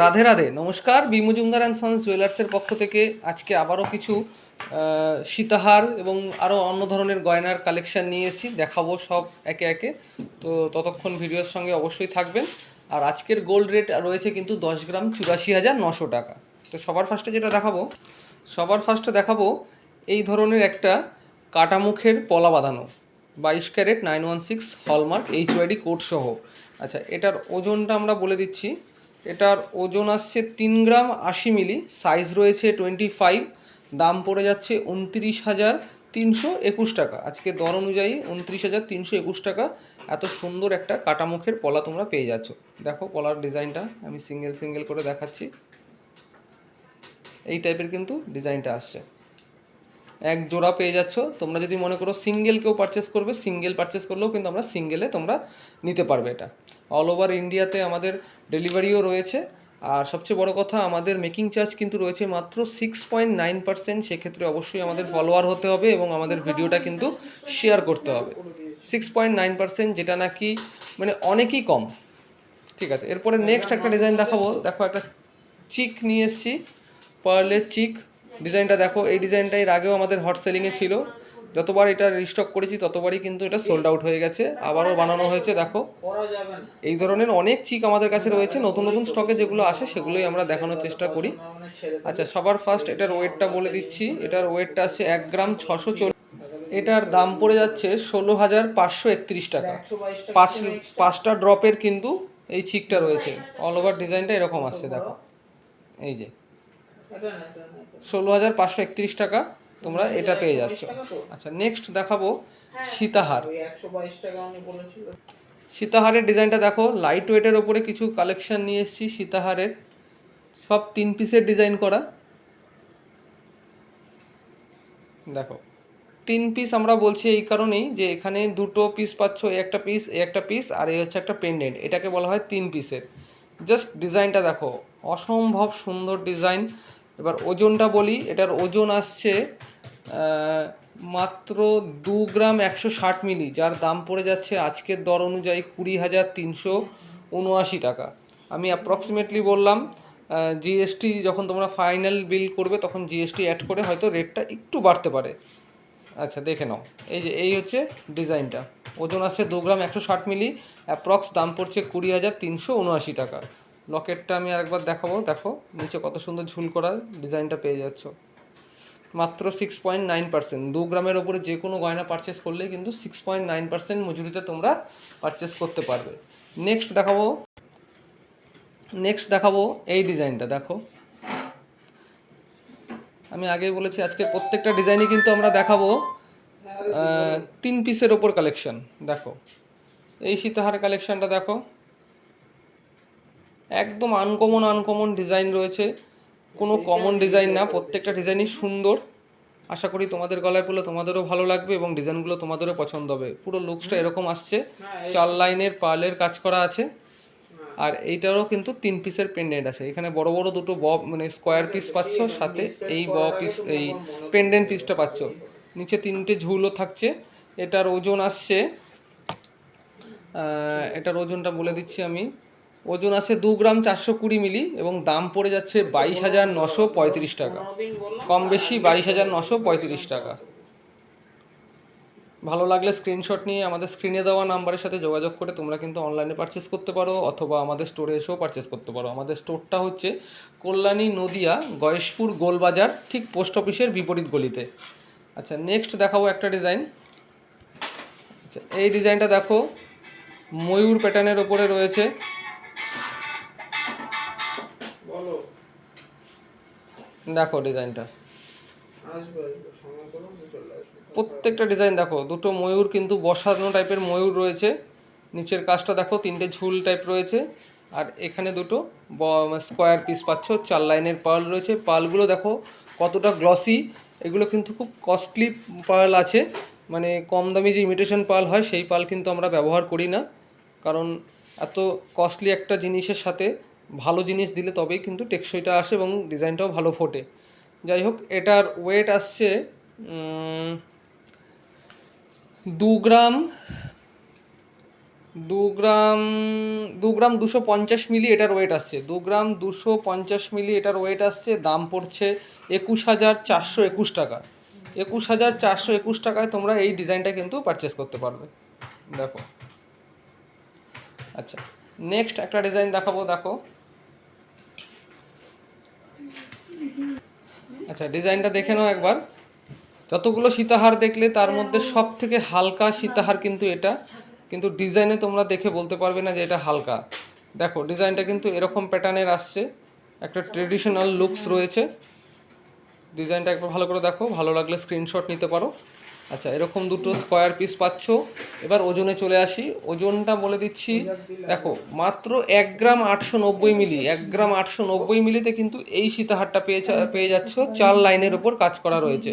রাধে রাধে, নমস্কার। B Majumdar and sons জুয়েলার্সের পক্ষ থেকে আজকে আবারও কিছু সীতাহার এবং আরও অন্য ধরনের গয়নার কালেকশান নিয়ে এসেছি, দেখাবো সব একে একে। তো ততক্ষণ ভিডিওর সঙ্গে অবশ্যই থাকবেন। আর আজকের গোল্ড রেট রয়েছে কিন্তু 10 গ্রাম 84,900 টাকা। তো সবার ফার্স্টে দেখাবো এই ধরনের একটা কাটামুখের পলা বাঁধানো 22 ক্যারেট 916 হলমার্ক HYD কোড সহ। আচ্ছা, এটার ওজনটা আমরা বলে দিচ্ছি। এটার ওজন আসছে 3 গ্রাম 80 মিলি, সাইজ রয়েছে 25, দাম পড়ে যাচ্ছে 29,321 টাকা। আজকে দর অনুযায়ী 29,321 টাকা। এত সুন্দর একটা কাটামুখের পলা তোমরা পেয়ে যাচ্ছ। দেখো পলার ডিজাইনটা আমি সিঙ্গেল সিঙ্গেল করে দেখাচ্ছি। এই টাইপের কিন্তু ডিজাইনটা আসছে। এক জোড়া পেয়ে যাচ্ছ। তোমরা যদি মনে করো সিঙ্গেল কেউ পারচেস করবে, সিঙ্গেল পারচেস করলেও কিন্তু আমরা সিঙ্গেলে তোমরা নিতে পারবে। এটা অল ওভার ইন্ডিয়াতে আমাদের ডেলিভারিও রয়েছে। আর সবচেয়ে বড় কথা, আমাদের মেকিং চার্জ কিন্তু রয়েছে মাত্র 6.9%। সেক্ষেত্রে অবশ্যই আমাদের ফলোয়ার হতে হবে এবং আমাদের ভিডিওটা কিন্তু শেয়ার করতে হবে। 6.9%, যেটা নাকি মানে অনেকই কম। ঠিক আছে, এরপরে নেক্সট একটা ডিজাইন দেখাবো। দেখো একটা চিক নিয়ে এসেছি, পার্লের চিক। ডিজাইনটা দেখো, এই ডিজাইনটা এর আগেও আমাদের হট সেলিংয়ে ছিল। যতবার এটা রিস্টক করেছি ততবারই কিন্তু এটা সোল্ড আউট হয়ে গেছে, আবারও বানানো হয়েছে। দেখো এই ধরনের অনেক চিক আমাদের কাছে রয়েছে, নতুন নতুন স্টকে যেগুলো আসে সেগুলোই আমরা দেখানোর চেষ্টা করি। আচ্ছা, সবার ফার্স্ট এটার ওয়েটটা বলে দিচ্ছি। এটার ওয়েটটা আসছে 1 গ্রাম 640। এটার দাম পড়ে যাচ্ছে 16,531 টাকা। পাঁচটা ড্রপের কিন্তু এই চিকটা রয়েছে। অল ওভার ডিজাইনটা এরকম আসছে, দেখো এই যে 16,531 টাকা তোমরা এটা পেয়ে যাচ্ছ। আচ্ছা, নেক্সট দেখাবো সীতাহার। সীতাহারের ডিজাইনটা দেখো, লাইট ওয়েটের ওপরে কিছু কালেকশন নিয়ে এসেছি সীতাহারের। সব 3 পিসের ডিজাইন করা। দেখো 3 পিস আমরা বলছি এই কারণেই যে এখানে 2টো পিস পাচ্ছ, একটা পিস, একটা পিস, আর এই হচ্ছে একটা পেন্ডেন্ট। এটাকে বলা হয় 3 পিসের। জাস্ট ডিজাইনটা দেখো, অসম্ভব সুন্দর ডিজাইন। এবার ওজনটা বলি, এটার ওজন আসছে মাত্র 2 গ্রাম 160 মিলি, যার দাম পড়ে যাচ্ছে আজকের দর অনুযায়ী 20,379 টাকা। আমি অ্যাপ্রক্সিমেটলি বললাম, জিএসটি যখন তোমরা ফাইনাল বিল করবে তখন জিএসটি অ্যাড করে হয়তো রেটটা একটু বাড়তে পারে। আচ্ছা, দেখে নাও, এই হচ্ছে ডিজাইনটা। ওজন আছে 2 গ্রাম 160 মিলি, অ্যাপ্রক্স দাম পড়ছে 20,379 টাকা। লকেটটা আমি আরেকবার দেখাবো। দেখো নিচে কত সুন্দর ঝুল করা ডিজাইনটা পেয়ে যাচ্ছ। মাত্র 6.9%। 2 গ্রামের ওপরে যে কোনো গয়না পারচেস করলে কিন্তু 6.9% মজুরিতে তোমরা পারচেস করতে পারবে। নেক্সট দেখাবো এই ডিজাইনটা। দেখো আমি আগেই বলেছি আজকে প্রত্যেকটা ডিজাইনই কিন্তু আমরা দেখাবো 3 পিসের ওপর কালেকশন। দেখো এই সীতাহার কালেকশানটা দেখো, একদম আনকমন ডিজাইন রয়েছে, কোনো কমন ডিজাইন না। প্রত্যেকটা ডিজাইনই সুন্দর। আশা করি তোমাদের গলায় পড়লে তোমাদেরও ভালো লাগবে এবং ডিজাইনগুলো তোমাদেরও পছন্দ হবে। পুরো লুকসটা এরকম আসছে, 4 লাইনের পার্লের কাজ করা আছে। আর এইটারও কিন্তু 3 পিসের পেন্ডেন্ট আছে। এখানে বড় বড় দুটো মানে স্কোয়ার পিস পাচ্ছ, সাথে এই পিস, এই পেন্ডেন্ট পিসটা পাচ্ছ। নিচে 3টে ঝুলও থাকছে। এটার ওজন আসছে, এটার ওজনটা বলে দিচ্ছি আমি। ওজন আছে 2 গ্রাম 420 মিলি এবং দাম পড়ে যাচ্ছে 22,935 টাকা। কম বেশি 22,935 টাকা। ভালো লাগলে স্ক্রিনশট নিয়ে আমাদের স্ক্রিনে দেওয়া নাম্বারের সাথে যোগাযোগ করে তোমরা কিন্তু অনলাইনে পারচেস করতে পারো, অথবা আমাদের স্টোরে এসেও পারচেস করতে পারো। আমাদের স্টোরটা হচ্ছে কল্যাণী নদিয়া গয়েশপুর গোলবাজার, ঠিক পোস্ট অফিসের বিপরীত গলিতে। আচ্ছা, নেক্সট দেখাবো একটা ডিজাইন। আচ্ছা, এই ডিজাইনটা দেখো, ময়ূর প্যাটার্নের ওপরে রয়েছে। দেখো ডিজাইনটা, প্রত্যেকটা ডিজাইন দেখো, দুটো ময়ূর কিন্তু বসানো টাইপের ময়ূর রয়েছে। নিচের কাজটা দেখো, 3টে ঝুল টাইপ রয়েছে। আর এখানে দুটো স্কোয়ার পিস পাচ্ছ, 4 লাইনের পার্ল রয়েছে। পার্লগুলো দেখো কতটা গ্লসি। এগুলো কিন্তু খুব কস্টলি পার্ল আছে, মানে কম দামি যে ইমিটেশন পার্ল হয় সেই পার্ল কিন্তু আমরা ব্যবহার করি না, কারণ এত কস্টলি একটা জিনিসের সাথে ভালো জিনিস দিলে তবেই কিন্তু টেকসইটা আসে এবং ডিজাইনটাও ভালো ফোটে। যাই হোক, এটার ওয়েট আসছে 2 গ্রাম 2 গ্রাম 2 গ্রাম 250 মিলি এটার ওয়েট আসছে, 2 গ্রাম 250 মিলি এটার ওয়েট আসছে। দাম পড়ছে 21,421 টাকা। 21,421 টাকায় তোমরা এই ডিজাইনটা কিন্তু পারচেস করতে পারবে। দেখো, আচ্ছা নেক্সট একটা ডিজাইন দেখাবো। দেখো, আচ্ছা ডিজাইনটা দেখে নাও একবার। যতগুলো সীতাহার দেখলে তার মধ্যে সব থেকে হালকা সীতাহার কিন্তু এটা, কিন্তু ডিজাইনে তোমরা দেখে বলতে পারবে না যে এটা হালকা। দেখো ডিজাইনটা কিন্তু এরকম প্যাটার্নের আসছে, একটা ট্রেডিশনাল লুকস রয়েছে। ডিজাইনটা একবার ভালো করে দেখো, ভালো লাগলে স্ক্রিনশট নিতে পারো। আচ্ছা এরকম দুটো স্কোয়ার পিস পাচ্ছ। এবার ওজনে চলে আসি, ওজনটা বলে দিচ্ছি। দেখো মাত্র 1 গ্রাম 890 মিলি, 1 গ্রাম 890 মিলিতে কিন্তু এই সীতাহারটা পেয়ে যাচ্ছ। 4 লাইনের ওপর কাজ করা রয়েছে।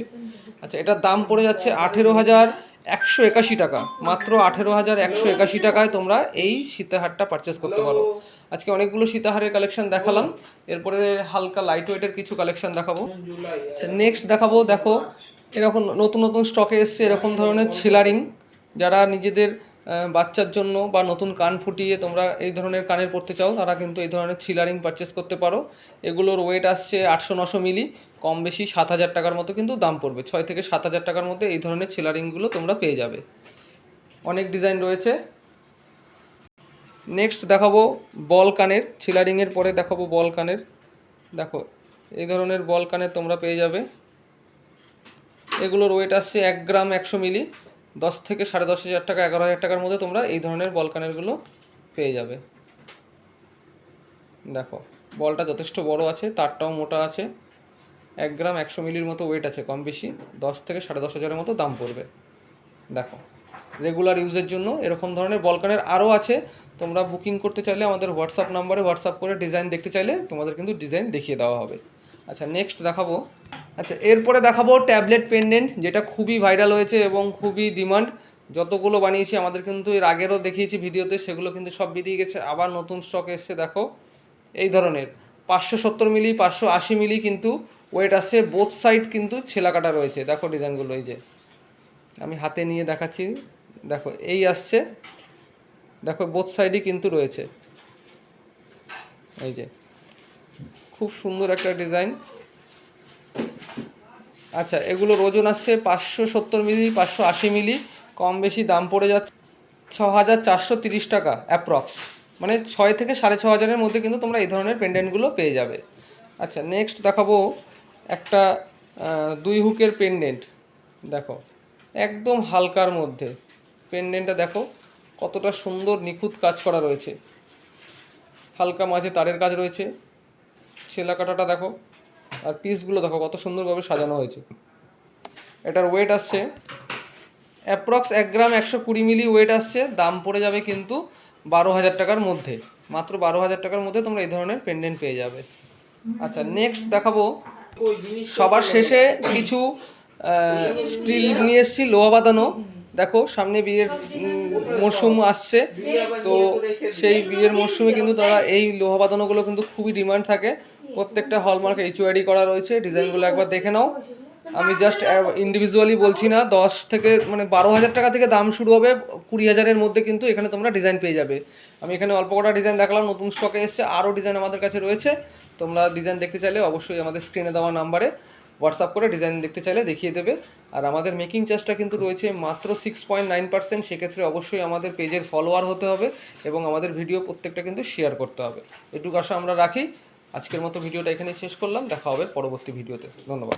আচ্ছা এটার দাম পড়ে যাচ্ছে 18,181 টাকা। মাত্র 18,181 টাকায় তোমরা এই সীতাহারটা পারচেস করতে পারো। আজকে অনেকগুলো সীতাহারের কালেকশন দেখালাম, এরপরে হালকা লাইট ওয়েটের কিছু কালেকশন দেখাবো। নেক্সট দেখাবো, দেখো এরকম নতুন নতুন স্টকে এসছে এরকম ধরনের ছিলারিং। যারা নিজেদের বাচ্চার জন্য বা নতুন কান ফুটিয়ে তোমরা এই ধরনের কানের পরতে চাও, তারা কিন্তু এই ধরনের ছিলারিং পারচেস করতে পারো। এগুলোর ওয়েট আসছে 800-900 মিলি, কম বেশি 7,000 টাকার মতো কিন্তু দাম পড়বে। 6 থেকে 7,000 টাকার মধ্যে এই ধরনের ছিলারিংগুলো তোমরা পেয়ে যাবে। অনেক ডিজাইন রয়েছে। নেক্সট দেখাবো বল কানের, ছিলারিংয়ের পরে দেখাবো বল কানের। দেখো এই ধরনের বল কানের তোমরা পেয়ে যাবে। এগুলোর ওয়েট আসছে 1 গ্রাম 100 মিলি, 10 থেকে 10,500 টাকা, 11,000 টাকার মধ্যে তোমরা এই ধরনের বল কানেরগুলো পেয়ে যাবে। দেখো বলটা যথেষ্ট বড় আছে, তারটাও মোটা আছে। 1 গ্রাম 100 মিলির মতো ওয়েট আছে, কম বেশি 10 থেকে 10,500 মতো দাম পড়বে। দেখো রেগুলার ইউজের জন্য এরকম ধরনের বল কানের আরও আছে। তোমরা বুকিং করতে চাইলে আমাদের হোয়াটসঅ্যাপ নাম্বারে হোয়াটসঅ্যাপ করে ডিজাইন দেখতে চাইলে তোমাদের কিন্তু ডিজাইন দেখিয়ে দেওয়া হবে। আচ্ছা নেক্সট দেখাবো, আচ্ছা এরপরে দেখাবো ট্যাবলেট পেন্ডেন্ট, যেটা খুবই ভাইরাল হয়েছে এবং খুবই ডিমান্ড। যতগুলো বানিয়েছি আমাদের কিন্তু এর আগেরও দেখিয়েছি ভিডিওতে, সেগুলো কিন্তু সব বেরিয়ে গেছে, আবার নতুন স্টক এসছে। দেখো এই ধরনের 570 মিলি 580 মিলি কিন্তু ওয়েট আসছে। বোথ সাইড কিন্তু ছেলা কাটা রয়েছে। দেখো ডিজাইনগুলো, এই যে আমি হাতে নিয়ে দেখাচ্ছি। দেখো এই আসছে, দেখো বোথ সাইডই কিন্তু রয়েছে। এই যে খুব সুন্দর একটা ডিজাইন। আচ্ছা এগুলোর ওজন আসছে 570 মিলি 580 মিলি, কম বেশি দাম পড়ে যাচ্ছে 6,430 টাকা অ্যাপ্রক্স, মানে 6 থেকে 6,500 মধ্যে কিন্তু তোমরা এই ধরনের পেন্ডেন্টগুলো পেয়ে যাবে। আচ্ছা নেক্সট দেখাবো একটা 2 হুকের পেন্ডেন্ট। দেখো একদম হালকার মধ্যে পেন্ডেন্টটা দেখো কতটা সুন্দর নিখুঁত কাজ করা রয়েছে। হালকা মাঝে তারের কাজ রয়েছে, ছেলা কাটাটা দেখো, আর পিসগুলো দেখো কত সুন্দরভাবে সাজানো হয়েছে। এটার ওয়েট আসছে অ্যাপ্রক্স 1 গ্রাম 120 মিলি ওয়েট আসছে। দাম পড়ে যাবে কিন্তু 12,000 টাকার মধ্যে, মাত্র 12,000 টাকার মধ্যে তোমরা এই ধরনের পেন্ডেন্ট পেয়ে যাবে। আচ্ছা নেক্সট দেখাবো, সবার শেষে কিছু স্টিল নিয়ে এসেছি লোহা বাঁধানো। দেখো সামনে বিয়ের মরশুম আসছে, তো সেই বিয়ের মরশুমে কিন্তু তারা এই লোহা বাঁধানোগুলো কিন্তু খুবই ডিমান্ড থাকে। প্রত্যেকটা হলমার্ক HUID করা রয়েছে। ডিজাইনগুলো একবার দেখে নাও। আমি জাস্ট ইন্ডিভিজুয়ালি বলছি না, 10 থেকে মানে 12,000 টাকা থেকে দাম শুরু হবে, 20,000-এর মধ্যে কিন্তু এখানে তোমরা ডিজাইন পেয়ে যাবে। আমি এখানে অল্প কটা ডিজাইন দেখালাম, নতুন স্টকে এসছে, আরও ডিজাইন আমাদের কাছে রয়েছে। তোমরা ডিজাইন দেখতে চাইলে অবশ্যই আমাদের স্ক্রিনে দেওয়া নাম্বারে হোয়াটসঅ্যাপ করে ডিজাইন দেখতে চাইলে দেখিয়ে দেবে। আর আমাদের মেকিং চার্জটা কিন্তু রয়েছে মাত্র 6.9%। সেক্ষেত্রে অবশ্যই আমাদের পেজের ফলোয়ার হতে হবে এবং আমাদের ভিডিও প্রত্যেকটা কিন্তু শেয়ার করতে হবে। এটুকু আশা আমরা রাখি। আজকের মতো ভিডিওটা এখানেই শেষ করলাম, দেখা হবে পরবর্তী ভিডিওতে। ধন্যবাদ।